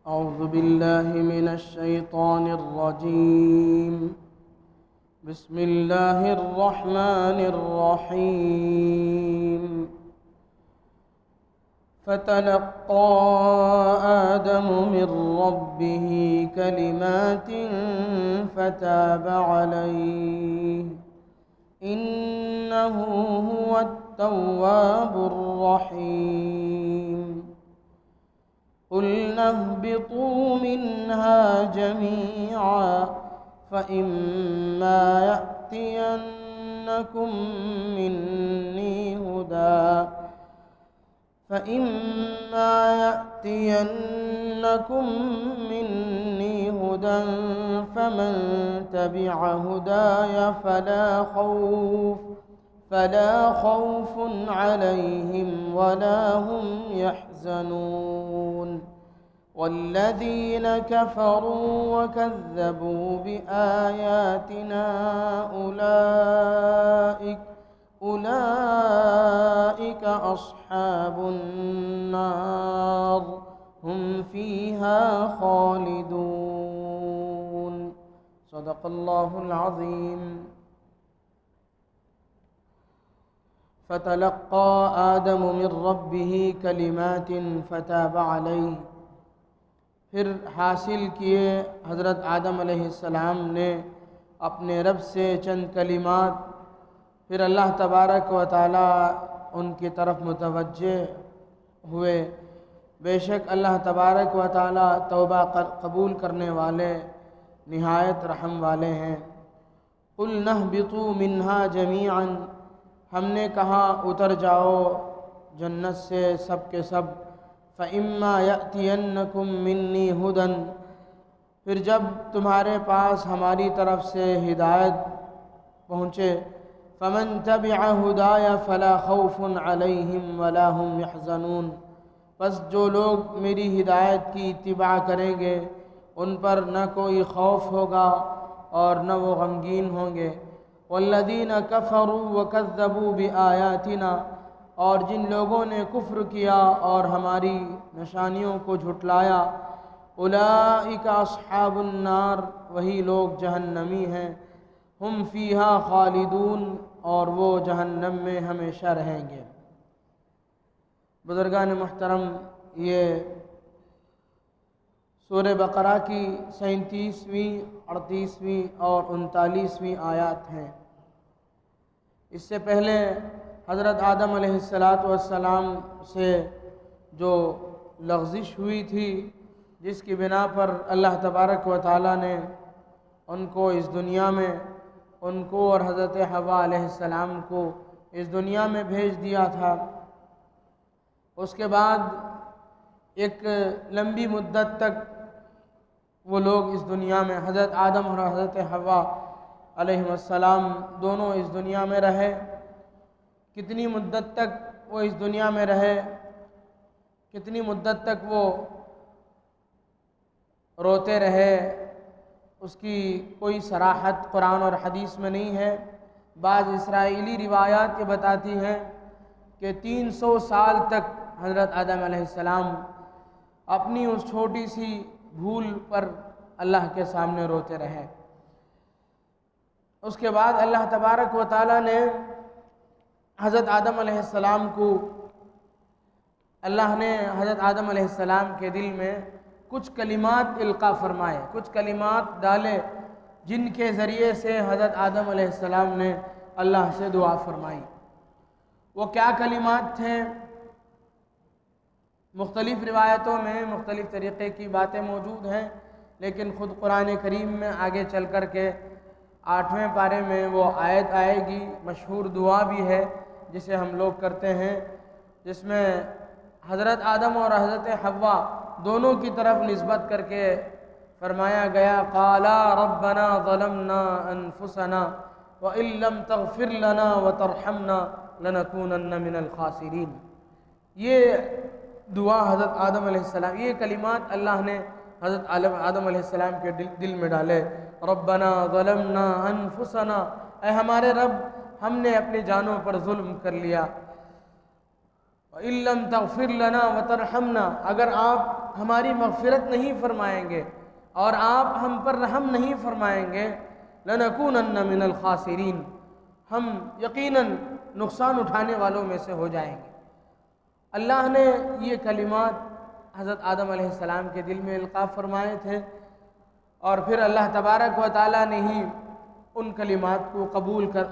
أعوذ بالله من الشيطان الرجيم. بسم الله الرحمن الرحيم. فتلقى آدم من ربه كلمات فتاب عليه إنه هو التواب الرحيم. قلنا اهبطوا منها جميعا فإما يأتينكم مني هدى فمن تبع هداي فلا خوف عليهم ولا هم يحزنون. والذين كفروا وكذبوا بآياتنا أولئك أصحاب النار هم فيها خالدون. صدق الله العظيم. فتلقى آدم من ربه كلمات فتاب عليه. پھر حاصل کیے حضرت آدم علیہ السلام نے اپنے رب سے چند کلمات، پھر اللہ تبارک و تعالی ان کی طرف متوجہ ہوئے. بے شک اللہ تبارک و تعالی توبہ قبول کرنے والے نہایت رحم والے ہیں. قُلْنَا اهْبِطُوا مِنْهَا جَمِيعًا، ہم نے کہا اتر جاؤ جنت سے سب کے سب. فَإِمَّا يَأْتِيَنَّكُم مِّنِّي هُدًى، پھر جب تمہارے پاس ہماری طرف سے ہدایت پہنچے. فَمَن تَبِعَ هُدَايَ فَلَا خَوْفٌ عَلَيْهِمْ وَلَا هُمْ يَحْزَنُونَ، پس جو لوگ میری ہدایت کی اتباع کریں گے ان پر نہ کوئی خوف ہوگا اور نہ وہ غمگین ہوں گے. والذین کفروا وکذبوا بآیاتنا، اور جن لوگوں نے کفر کیا اور ہماری نشانیوں کو جھٹلایا. اولئک اصحاب النار، وہی لوگ جہنمی ہیں. ہم فیہا خالدون، اور وہ جہنم میں ہمیشہ رہیں گے. بزرگان محترم، یہ سورہ بقرہ کی 37ویں، 38ویں اور 39ویں آیات ہیں. اس سے پہلے حضرت آدم علیہ السلام سے جو لغزش ہوئی تھی، جس کی بنا پر اللہ تبارک و تعالی نے ان کو اس دنیا میں، ان کو اور حضرت حوا علیہ السلام کو اس دنیا میں بھیج دیا تھا. اس کے بعد ایک لمبی مدت تک وہ لوگ اس دنیا میں، حضرت آدم اور حضرت حوا علیہ السلام دونوں اس دنیا میں رہے. کتنی مدت تک وہ اس دنیا میں رہے، کتنی مدت تک وہ روتے رہے، اس کی کوئی صراحت قرآن اور حدیث میں نہیں ہے. بعض اسرائیلی روایات یہ بتاتی ہیں کہ 300 سال تک حضرت آدم علیہ السلام اپنی اس چھوٹی سی بھول پر اللہ کے سامنے روتے رہے. اس کے بعد اللہ تبارک و تعالی نے حضرت آدم علیہ السلام کو، اللہ نے حضرت آدم علیہ السلام کے دل میں کچھ کلمات القاء فرمائے، کچھ کلمات ڈالے، جن کے ذریعے سے حضرت آدم علیہ السلام نے اللہ سے دعا فرمائی. وہ کیا کلمات تھے؟ مختلف روایتوں میں مختلف طریقے کی باتیں موجود ہیں، لیکن خود قرآن کریم میں آگے چل کر کے 8ویں پارے میں وہ آیت آئے گی. مشہور دعا بھی ہے جسے ہم لوگ کرتے ہیں، جس میں حضرت آدم اور حضرت حوا دونوں کی طرف نسبت کر کے فرمایا گیا: قالا ربنا ظلمنا انفسنا وان لم تغفر لنا وترحمنا لنکونن من الخاسرین. یہ دعا حضرت آدم علیہ السلام، یہ کلمات اللہ نے حضرت آدم علیہ السلام کے دل میں ڈالے. ربنا ظلمنا انفسنا، اے ہمارے رب، ہم نے اپنی جانوں پر ظلم کر لیا. وَإِن لَّمْ تَغْفِرْ لَنَا وَتَرْحَمْنَا، اگر آپ ہماری مغفرت نہیں فرمائیں گے اور آپ ہم پر رحم نہیں فرمائیں گے، لَنَكُونَنَّ مِنَ الْخَاسِرِينَ، ہم یقیناً نقصان اٹھانے والوں میں سے ہو جائیں گے۔ اللہ نے یہ کلمات حضرت آدم علیہ السلام کے دل میں القاء فرمائے تھے، اور پھر اللہ تبارک و تعالیٰ نے ہی ان کلمات کو قبول کر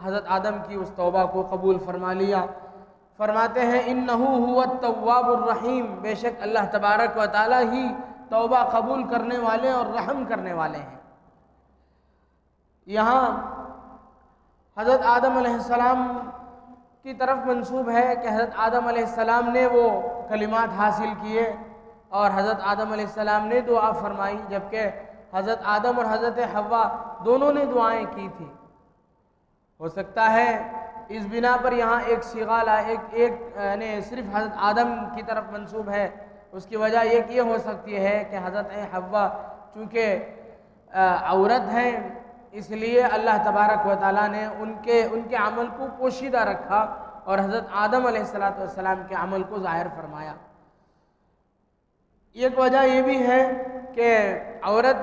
حضرت آدم کی اس توبہ کو قبول فرما لیا۔ فرماتے ہیں اِنَّهُ هُوَ التَّوَّابُ الرَّحِيمُ، بے شک اللہ تبارک و تعالیٰ ہی توبہ قبول کرنے والے اور رحم کرنے والے ہیں۔ یہاں حضرت آدم علیہ السلام کی طرف منسوب ہے کہ حضرت آدم علیہ السلام نے وہ کلمات حاصل کیے اور حضرت آدم علیہ السلام نے دعا فرمائی، جبکہ حضرت آدم اور حضرت حوا دونوں نے دعائیں کی تھی۔ ہو سکتا ہے اس بنا پر یہاں ایک صیغہ یعنی صرف حضرت آدم کی طرف منسوب ہے، اس کی وجہ یہ ہو سکتی ہے کہ حضرت حوا چونکہ عورت ہیں، اس لیے اللہ تبارک و تعالیٰ نے ان کے عمل کو پوشیدہ رکھا اور حضرت آدم علیہ السلام کے عمل کو ظاہر فرمایا۔ ایک وجہ یہ بھی ہے کہ عورت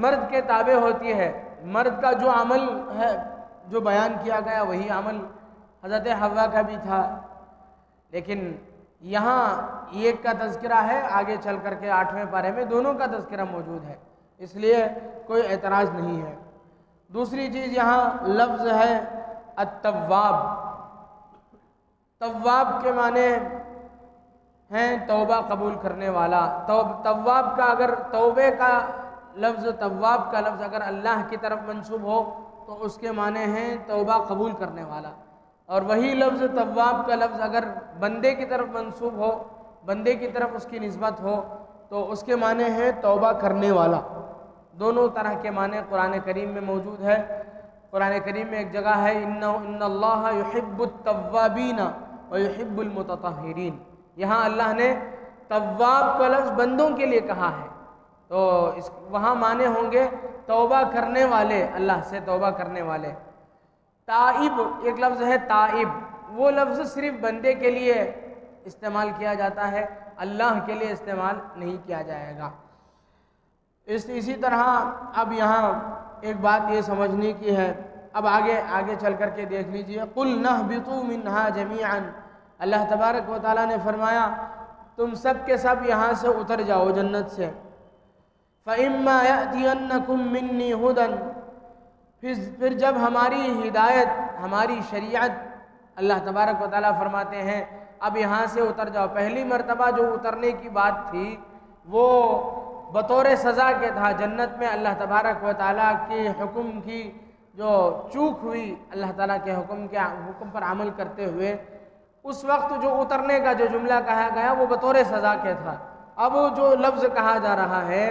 مرد کے تابع ہوتی ہے، مرد کا جو عمل ہے جو بیان کیا گیا وہی عمل حضرت حوا کا بھی تھا، لیکن یہاں ایک کا تذکرہ ہے، آگے چل کر کے 8ویں پارے میں دونوں کا تذکرہ موجود ہے، اس لیے کوئی اعتراض نہیں ہے۔ دوسری چیز یہاں لفظ ہے التواب۔ تواب کے معنی ہیں توبہ قبول کرنے والا۔ تواب کا اگر توبے کا لفظ، تواب کا لفظ اگر اللہ کی طرف منسوب ہو تو اس کے معنی ہیں توبہ قبول کرنے والا، اور وہی لفظ تواب کا لفظ اگر بندے کی طرف منسوب ہو، بندے کی طرف اس کی نسبت ہو تو اس کے معنی ہیں توبہ کرنے والا۔ دونوں طرح کے معنی قرآن کریم میں موجود ہے۔ قرآن کریم میں ایک جگہ ہے ان اللہ یحب التوابین ویحب المتطہرین، یہاں اللہ نے تواب کا لفظ بندوں کے لیے کہا ہے، تو وہاں معنی ہوں گے توبہ کرنے والے، اللہ سے توبہ کرنے والے۔ تائب ایک لفظ ہے تائب، وہ لفظ صرف بندے کے لیے استعمال کیا جاتا ہے، اللہ کے لیے استعمال نہیں کیا جائے گا۔ اسی طرح اب یہاں ایک بات یہ سمجھنے کی ہے، اب آگے چل کر کے دیکھ لیجئے۔ قُلْ نَهْبِطُوا مِنْهَا جَمِيعًا، اللہ تبارک و تعالیٰ نے فرمایا تم سب کے سب یہاں سے اتر جاؤ جنت سے۔ فَإِمَّا يَأْتِيَنَّكُم مِّنِّي هُدًى، پھر جب ہماری ہدایت، ہماری شریعت، اللہ تبارک و تعالیٰ فرماتے ہیں اب یہاں سے اتر جاؤ۔ پہلی مرتبہ جو اترنے کی بات تھی وہ بطور سزا کے تھا، جنت میں اللہ تبارک و تعالیٰ کے حکم کی جو چوک ہوئی، اللہ تعالیٰ کے حکم پر عمل کرتے ہوئے، اس وقت جو اترنے کا جو جملہ کہا گیا وہ بطور سزا کے تھا۔ اب جو لفظ کہا جا رہا ہے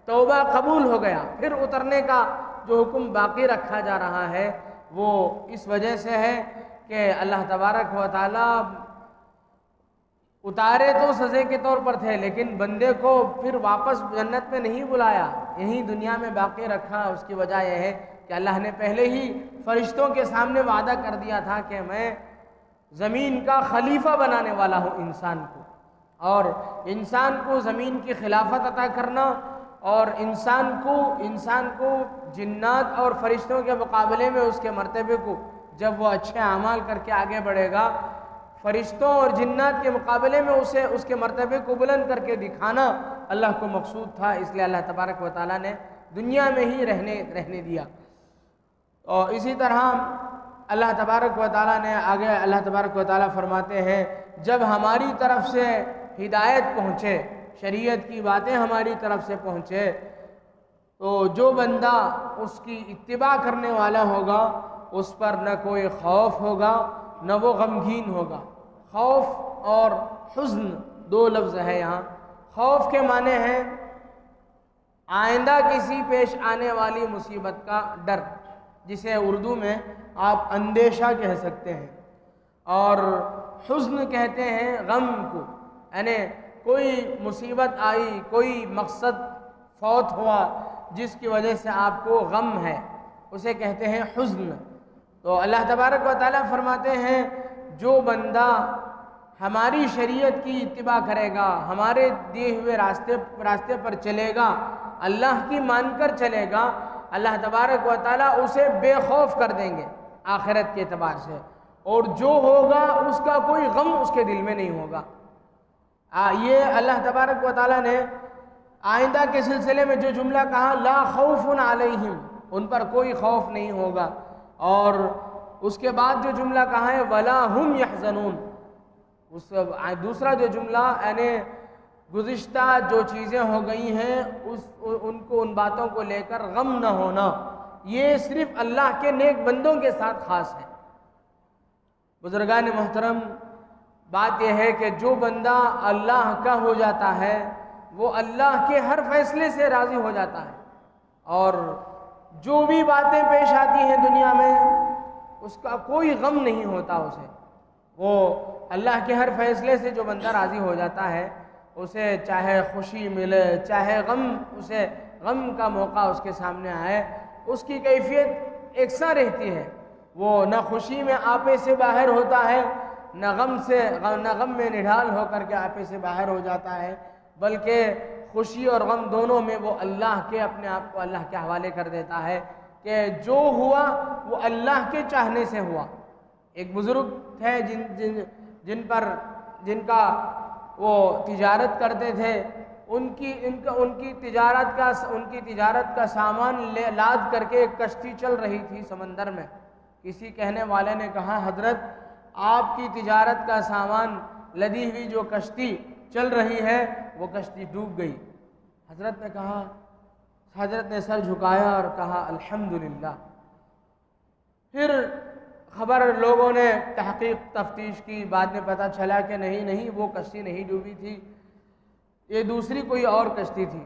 توبہ قبول ہو گیا، پھر اترنے کا جو حکم باقی رکھا جا رہا ہے وہ اس وجہ سے ہے کہ اللہ تبارک و تعالیٰ اتارے تو سزے کے طور پر تھے، لیکن بندے کو پھر واپس جنت میں نہیں بلایا، یہیں دنیا میں باقی رکھا۔ اس کی وجہ یہ ہے کہ اللہ نے پہلے ہی فرشتوں کے سامنے وعدہ کر دیا تھا کہ میں زمین کا خلیفہ بنانے والا ہوں انسان کو، اور انسان کو زمین کی خلافت عطا کرنا، اور انسان کو جنات اور فرشتوں کے مقابلے میں اس کے مرتبے کو، جب وہ اچھے اعمال کر کے آگے بڑھے گا، فرشتوں اور جنات کے مقابلے میں اس کے مرتبے کو بلند کر کے دکھانا اللہ کو مقصود تھا، اس لیے اللہ تبارک و تعالیٰ نے دنیا میں ہی رہنے دیا۔ اور اسی طرح اللہ تبارک و تعالیٰ نے آگے اللہ تبارک و تعالیٰ فرماتے ہیں جب ہماری طرف سے ہدایت پہنچے، شریعت کی باتیں ہماری طرف سے پہنچے، تو جو بندہ اس کی اتباع کرنے والا ہوگا اس پر نہ کوئی خوف ہوگا نہ وہ غمگین ہوگا۔ خوف اور حزن دو لفظ ہے یہاں۔ خوف کے معنی ہے آئندہ کسی پیش آنے والی مصیبت کا ڈر، جسے اردو میں آپ اندیشہ کہہ سکتے ہیں، اور حزن کہتے ہیں غم کو، یعنی کوئی مصیبت آئی، کوئی مقصد فوت ہوا جس کی وجہ سے آپ کو غم ہے، اسے کہتے ہیں حزن۔ تو اللہ تبارک و تعالیٰ فرماتے ہیں جو بندہ ہماری شریعت کی اتباع کرے گا، ہمارے دیے ہوئے راستے پر چلے گا، اللہ کی مان کر چلے گا، اللہ تبارک و تعالیٰ اسے بے خوف کر دیں گے آخرت کے اعتبار سے، اور جو ہوگا اس کا کوئی غم اس کے دل میں نہیں ہوگا۔ یہ اللہ تبارک و تعالیٰ نے آئندہ کے سلسلے میں جو جملہ کہا، لا خوف علیہم، ان پر کوئی خوف نہیں ہوگا، اور اس کے بعد جو جملہ کہا ہے ولا ہم یحزنون، دوسرا جو جملہ یعنی گزشتہ جو چیزیں ہو گئی ہیں ان باتوں کو لے کر غم نہ ہونا، یہ صرف اللہ کے نیک بندوں کے ساتھ خاص ہے۔ بزرگان محترم، بات یہ ہے کہ جو بندہ اللہ کا ہو جاتا ہے وہ اللہ کے ہر فیصلے سے راضی ہو جاتا ہے، اور جو بھی باتیں پیش آتی ہیں دنیا میں اس کا کوئی غم نہیں ہوتا اسے۔ وہ اللہ کے ہر فیصلے سے جو بندہ راضی ہو جاتا ہے اسے چاہے خوشی ملے چاہے غم، اسے غم کا موقع اس کے سامنے آئے، اس کی کیفیت یکساں رہتی ہے۔ وہ نہ خوشی میں آپے سے باہر ہوتا ہے، نہ غم میں نڈھال ہو کر کے آپے سے باہر ہو جاتا ہے، بلکہ خوشی اور غم دونوں میں وہ اللہ کے اپنے آپ کو اللہ کے حوالے کر دیتا ہے کہ جو ہوا وہ اللہ کے چاہنے سے ہوا۔ ایک بزرگ تھے جن کا وہ تجارت کرتے تھے، ان کی تجارت کا سامان لاد کر کے ایک کشتی چل رہی تھی سمندر میں۔ کسی کہنے والے نے کہا، حضرت آپ کی تجارت کا سامان لدی ہوئی جو کشتی چل رہی ہے وہ کشتی ڈوب گئی۔ حضرت نے سر جھکایا اور کہا الحمدللہ۔ پھر خبر لوگوں نے تحقیق تفتیش کی، بعد میں پتہ چلا کہ نہیں وہ کشتی نہیں ڈوبی تھی، یہ دوسری کوئی اور کشتی تھی۔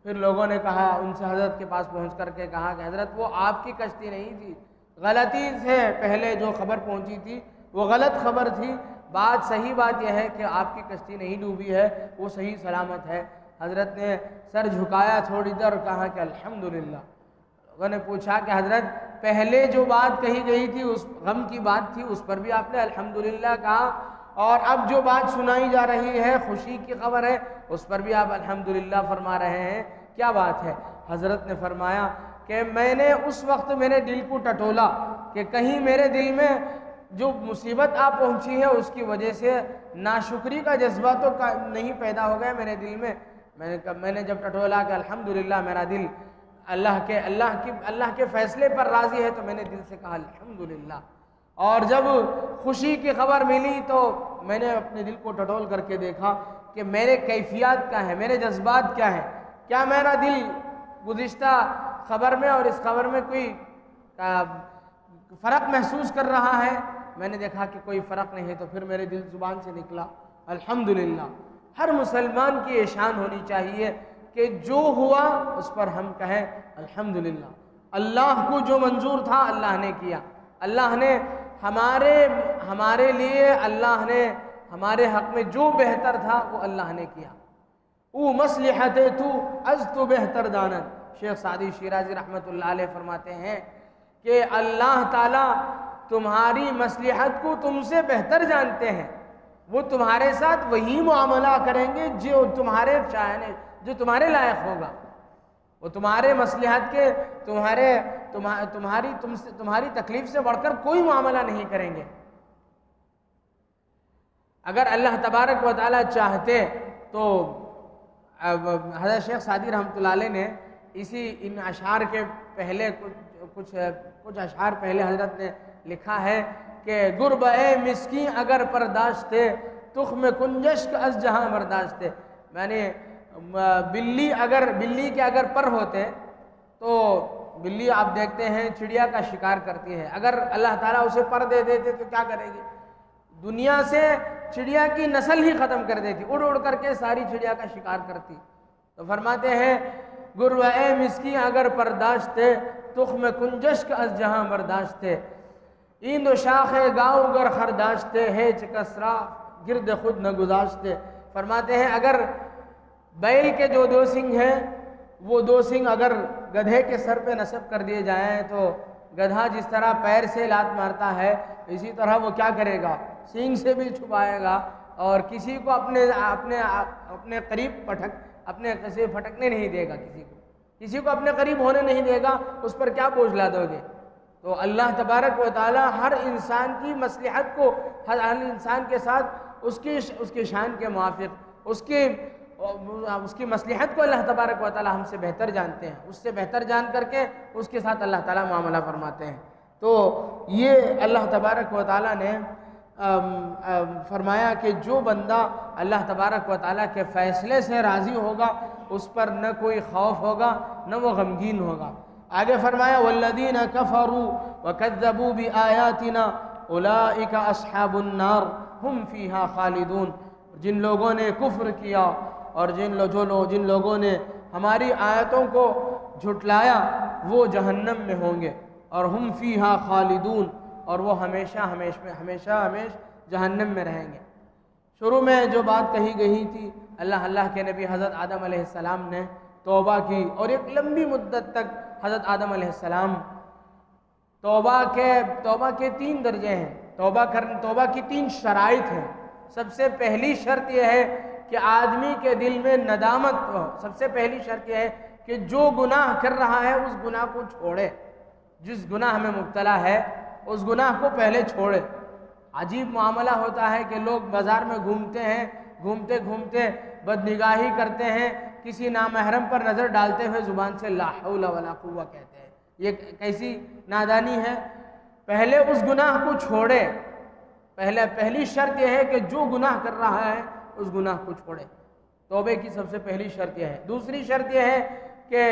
پھر لوگوں نے کہا، ان سے حضرت کے پاس پہنچ کر کے کہا کہ حضرت وہ آپ کی کشتی نہیں تھی، غلطی سے پہلے جو خبر پہنچی تھی وہ غلط خبر تھی، صحیح بات یہ ہے کہ آپ کی کشتی نہیں ڈوبی ہے، وہ صحیح سلامت ہے۔ حضرت نے سر جھکایا تھوڑی دیر اور کہا کہ الحمدللہ۔ لوگوں نے پوچھا کہ حضرت پہلے جو بات کہی گئی تھی اس غم کی بات تھی، اس پر بھی آپ نے الحمدللہ کہا، اور اب جو بات سنائی جا رہی ہے خوشی کی خبر ہے اس پر بھی آپ الحمدللہ فرما رہے ہیں، کیا بات ہے؟ حضرت نے فرمایا کہ میں نے اس وقت میرے دل کو ٹٹولا کہ کہیں میرے دل میں جو مصیبت آپ پہنچی ہے اس کی وجہ سے ناشکری کا جذبہ تو نہیں پیدا ہو گیا میرے دل میں۔ میں نے جب ٹٹولا کہ الحمدللہ میرا دل اللہ کے فیصلے پر راضی ہے، تو میں نے دل سے کہا الحمدللہ، اور جب خوشی کی خبر ملی تو میں نے اپنے دل کو ٹٹول کر کے دیکھا کہ میرے کیفیات کیا ہے، میرے جذبات کیا ہے، کیا میرا دل گزشتہ خبر میں اور اس خبر میں کوئی فرق محسوس کر رہا ہے؟ میں نے دیکھا کہ کوئی فرق نہیں ہے، تو پھر میرے دل زبان سے نکلا الحمدللہ۔ ہر مسلمان کی یہ شان ہونی چاہیے کہ جو ہوا اس پر ہم کہیں الحمدللہ۔ اللہ کو جو منظور تھا اللہ نے کیا، اللہ نے ہمارے لیے، اللہ نے ہمارے حق میں جو بہتر تھا وہ اللہ نے کیا۔ او مصلحت تو از تو بہتر دانت، شیخ سعدی شیرازی رحمۃ اللہ علیہ فرماتے ہیں کہ اللہ تعالیٰ تمہاری مصلحت کو تم سے بہتر جانتے ہیں، وہ تمہارے ساتھ وہی معاملہ کریں گے جو تمہارے لائق ہوگا، وہ تمہارے مصلحت کے تمہاری تکلیف سے بڑھ کر کوئی معاملہ نہیں کریں گے۔ اگر اللہ تبارک و تعالیٰ چاہتے تو حضرت شیخ سعدی رحمۃ اللہ علیہ نے ان اشعار کے پہلے کچھ اشعار پہلے حضرت نے لکھا ہے کہ گرب اے مسکین اگر پرداشتے تخم کنجشک از جہاں برداشتے، یعنی بلی کے اگر پر ہوتے تو بلی آپ دیکھتے ہیں چڑیا کا شکار کرتی ہے، اگر اللہ تعالیٰ اسے پر دے دیتے تو کیا کرے گی؟ دنیا سے چڑیا کی نسل ہی ختم کر دیتی، اڑ اڑ کر کے ساری چڑیا کا شکار کرتی۔ تو فرماتے ہیں گرو اے مسکین اگر پرداشتے تخم کنجشک از جہاں برداشتے، ایند و شاخ گاؤں گر خرداشتے ہے چکسرا گرد خود نہ گزاشتے۔ فرماتے ہیں اگر بیل کے جو دو سنگ ہیں وہ دو سنگ اگر گدھے کے سر پہ نصب کر دیے جائیں تو گدھا جس طرح پیر سے لات مارتا ہے اسی طرح وہ کیا کرے گا؟ سینگ سے بھی چھپائے گا، اور کسی کو اپنے قریب اپنے سے پھٹکنے نہیں دے گا، کسی کو اپنے قریب ہونے نہیں دے گا، اس پر کیا بوجھ لا دو گے؟ تو اللہ تبارک و تعالی ہر انسان کی مصلحت کو، ہر انسان کے ساتھ اس کی شان کے موافق اس کی مصلحت کو اللہ تبارک و تعالی ہم سے بہتر جانتے ہیں، اس سے بہتر جان کر کے اس کے ساتھ اللہ تعالی معاملہ فرماتے ہیں۔ تو یہ اللہ تبارک و تعالی نے فرمایا کہ جو بندہ اللہ تبارک و تعالی کے فیصلے سے راضی ہوگا اس پر نہ کوئی خوف ہوگا نہ وہ غمگین ہوگا۔ آگے فرمایا والذین کفروا وکذبوا بآیاتنا اولئک اصحاب النار ہم فیہا خالدون، جن لوگوں نے کفر کیا اور جن لوگوں نے ہماری آیتوں کو جھٹلایا وہ جہنم میں ہوں گے، اور ہم فیہا خالدون، اور وہ ہمیشہ جہنم میں رہیں گے۔ شروع میں جو بات کہی گئی تھی، اللہ کے نبی حضرت آدم علیہ السلام نے توبہ کی، اور ایک لمبی مدت تک حضرت آدم علیہ السلام توبہ کے 3 درجے ہیں، توبہ کی 3 شرائط ہیں۔ سب سے پہلی شرط یہ ہے کہ آدمی کے دل میں ندامت ہو، سب سے پہلی شرط یہ ہے کہ جو گناہ کر رہا ہے اس گناہ کو چھوڑے، جس گناہ میں مبتلا ہے اس گناہ کو پہلے چھوڑے۔ عجیب معاملہ ہوتا ہے کہ لوگ بازار میں گھومتے ہیں، گھومتے بدنگاہی کرتے ہیں، کسی نامحرم پر نظر ڈالتے ہوئے زبان سے لا حول ولا قوہ کہتے ہیں۔ یہ کیسی نادانی ہے؟ پہلے اس گناہ کو چھوڑے، پہلی شرط یہ ہے کہ جو گناہ کر رہا ہے اس گناہ کو چھوڑے۔ توبے کی سب سے پہلی شرط یہ ہے۔ دوسری شرط یہ ہے کہ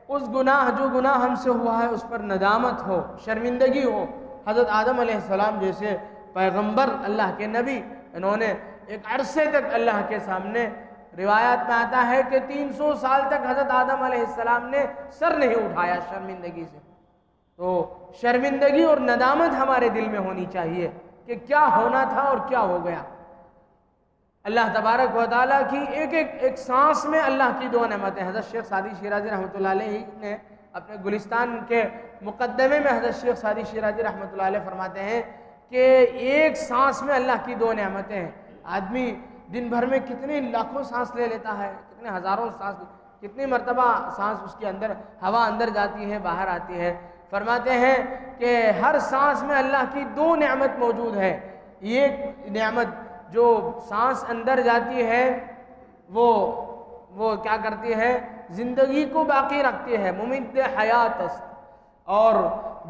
جو گناہ ہم سے ہوا ہے اس پر ندامت ہو، شرمندگی ہو۔ حضرت آدم علیہ السلام جیسے پیغمبر، اللہ کے نبی، انہوں نے ایک عرصے تک اللہ کے سامنے، روایات میں آتا ہے کہ 300 سال تک حضرت آدم علیہ السلام نے سر نہیں اٹھایا شرمندگی سے۔ تو شرمندگی اور ندامت ہمارے دل میں ہونی چاہیے کہ کیا ہونا تھا اور کیا ہو گیا۔ اللہ تبارک و تعالیٰ کی ایک سانس میں اللہ کی 2 نعمتیں۔ حضرت شیخ سعدی شیرازی رحمۃ اللہ علیہ نے اپنے گلستان کے مقدمے میں حضرت شیخ سعدی شیرازی رحمۃ اللہ علیہ فرماتے ہیں کہ ایک سانس میں اللہ کی 2 نعمتیں ہیں۔ آدمی دن بھر میں کتنی لاکھوں سانس لے لیتا ہے، کتنے ہزاروں سانس، کتنی مرتبہ سانس اس کے اندر، ہوا اندر جاتی ہے باہر آتی ہے۔ فرماتے ہیں کہ ہر سانس میں اللہ کی 2 نعمت موجود ہے۔ ایک نعمت جو سانس اندر جاتی ہے وہ کیا کرتی ہے؟ زندگی کو باقی رکھتی ہے، ممد حیات است، اور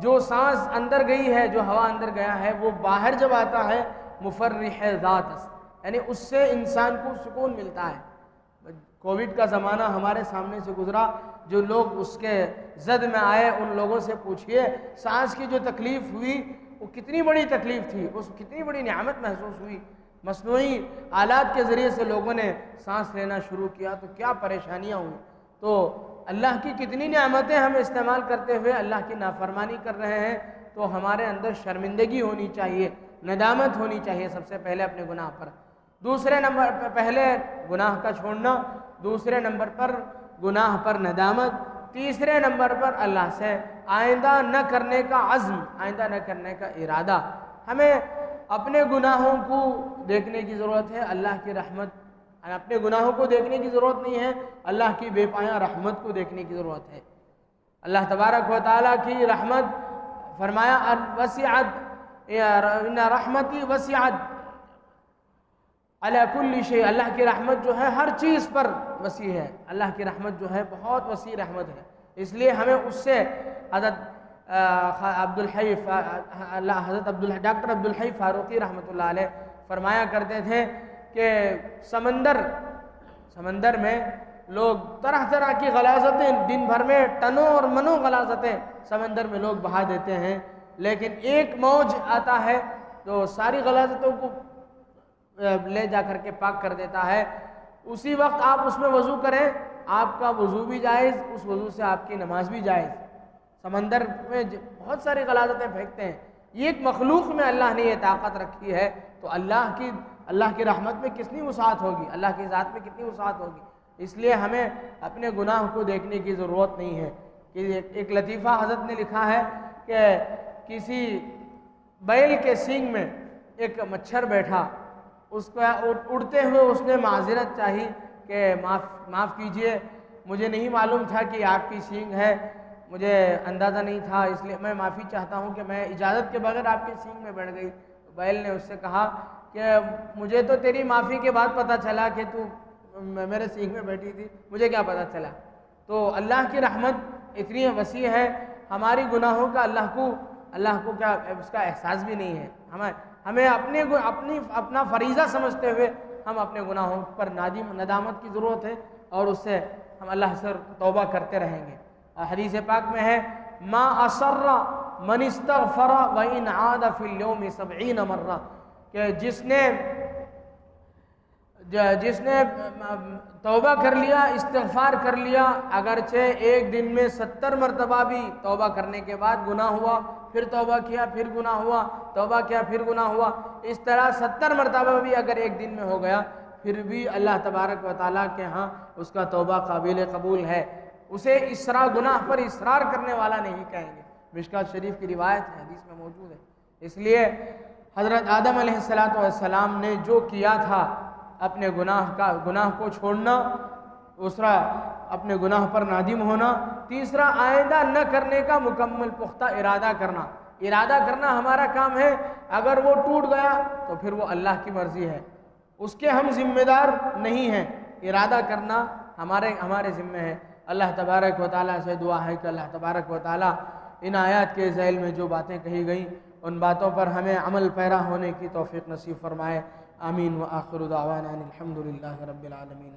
جو سانس اندر گئی ہے، جو ہوا اندر گیا ہے، وہ باہر جب آتا ہے مفرح ذات است، یعنی اس سے انسان کو سکون ملتا ہے۔ کووڈ کا زمانہ ہمارے سامنے سے گزرا، جو لوگ اس کے زد میں آئے ان لوگوں سے پوچھئے سانس کی جو تکلیف ہوئی وہ کتنی بڑی تکلیف تھی، اس کتنی بڑی نعمت محسوس ہوئی۔ مصنوعی آلات کے ذریعے سے لوگوں نے سانس لینا شروع کیا تو کیا پریشانیاں ہوئیں۔ تو اللہ کی کتنی نعمتیں ہم استعمال کرتے ہوئے اللہ کی نافرمانی کر رہے ہیں، تو ہمارے اندر شرمندگی ہونی چاہیے، ندامت ہونی چاہیے سب سے پہلے اپنے گناہ پر۔ دوسرے نمبر پر پہلے گناہ کا چھوڑنا، دوسرے نمبر پر گناہ پر ندامت، تیسرے نمبر پر اللہ سے آئندہ نہ کرنے کا عزم، آئندہ نہ کرنے کا ارادہ۔ ہمیں اپنے گناہوں کو دیکھنے کی ضرورت ہے، اللہ کی رحمت، اپنے گناہوں کو دیکھنے کی ضرورت نہیں ہے، اللہ کی بے پایہ رحمت کو دیکھنے کی ضرورت ہے۔ اللہ تبارک و تعالیٰ کی رحمت، فرمایا وسعت ان رحمتی وسعت علی کل شیء، اللہ کی رحمت جو ہے ہر چیز پر وسیع ہے، اللہ کی رحمت جو ہے بہت وسیع رحمت ہے۔ اس لیے ہمیں اس سے حضرت ڈاکٹر عبدالحی فاروقی رحمۃ اللہ علیہ فرمایا کرتے تھے کہ سمندر میں لوگ طرح طرح کی غلاظتیں، دن بھر میں ٹنوں اور منوں غلاظتیں سمندر میں لوگ بہا دیتے ہیں، لیکن ایک موج آتا ہے تو ساری غلاظتوں کو لے جا کر کے پاک کر دیتا ہے۔ اسی وقت آپ اس میں وضو کریں، آپ کا وضو بھی جائز، اس وضو سے آپ کی نماز بھی جائز۔ سمندر میں بہت ساری غلاظتیں پھینکتے ہیں، یہ ایک مخلوق میں اللہ نے یہ طاقت رکھی ہے، تو اللہ کی رحمت میں کتنی وسعت ہوگی، اللہ کی ذات میں کتنی وسعت ہوگی۔ اس لیے ہمیں اپنے گناہ کو دیکھنے کی ضرورت نہیں ہے۔ کہ ایک لطیفہ حضرت نے لکھا ہے کہ کسی بیل کے سینگ میں ایک مچھر بیٹھا، اس کا اٹھتے ہوئے اس نے معذرت چاہی کہ معاف کیجئے، مجھے نہیں معلوم تھا کہ آپ کی سینگ ہے، مجھے اندازہ نہیں تھا، اس لیے میں معافی چاہتا ہوں کہ میں اجازت کے بغیر آپ کی سینگ میں بیٹھ گئی۔ بیل نے اس سے کہا کہ مجھے تو تیری معافی کے بعد پتہ چلا کہ تو میرے سینگ میں بیٹھی تھی، مجھے کیا پتہ چلا۔ تو اللہ کی رحمت اتنی وسیع ہے، ہماری گناہوں کا اللہ کو کیا اس کا احساس بھی نہیں ہے۔ ہمیں اپنا فریضہ سمجھتے ہوئے ہم اپنے گناہوں پر ندامت کی ضرورت ہے، اور اس سے ہم اللہ سے توبہ کرتے رہیں گے۔ اور حدیث پاک میں ہے ما اصر من استغفر وان عاد فی اليوم 70 مرہ، کہ جس نے توبہ کر لیا، استغفار کر لیا، اگرچہ ایک دن میں 70 مرتبہ بھی توبہ کرنے کے بعد گناہ ہوا، پھر توبہ کیا پھر گناہ ہوا، توبہ کیا پھر گناہ ہوا، اس طرح 70 مرتبہ بھی اگر ایک دن میں ہو گیا، پھر بھی اللہ تبارک و تعالیٰ کے ہاں اس کا توبہ قابل قبول ہے۔ اسے گناہ پر اصرار کرنے والا نہیں کہیں گے۔ مشکوٰۃ شریف کی روایت ہے، حدیث میں موجود ہے۔ اس لیے حضرت آدم علیہ السلام نے جو کیا تھا، اپنے گناہ کو چھوڑنا، دوسرا اپنے گناہ پر نادم ہونا، تیسرا آئندہ نہ کرنے کا مکمل پختہ ارادہ کرنا ہمارا کام ہے۔ اگر وہ ٹوٹ گیا تو پھر وہ اللہ کی مرضی ہے، اس کے ہم ذمہ دار نہیں ہیں، ارادہ کرنا ہمارے ذمہ ہے۔ اللہ تبارک و تعالیٰ سے دعا ہے کہ اللہ تبارک و تعالیٰ ان آیات کے ذیل میں جو باتیں کہی گئیں ان باتوں پر ہمیں عمل پیرا ہونے کی توفیق نصیب فرمائے۔ آمین۔ وآخر دعوانا الحمد للہ رب العالمین۔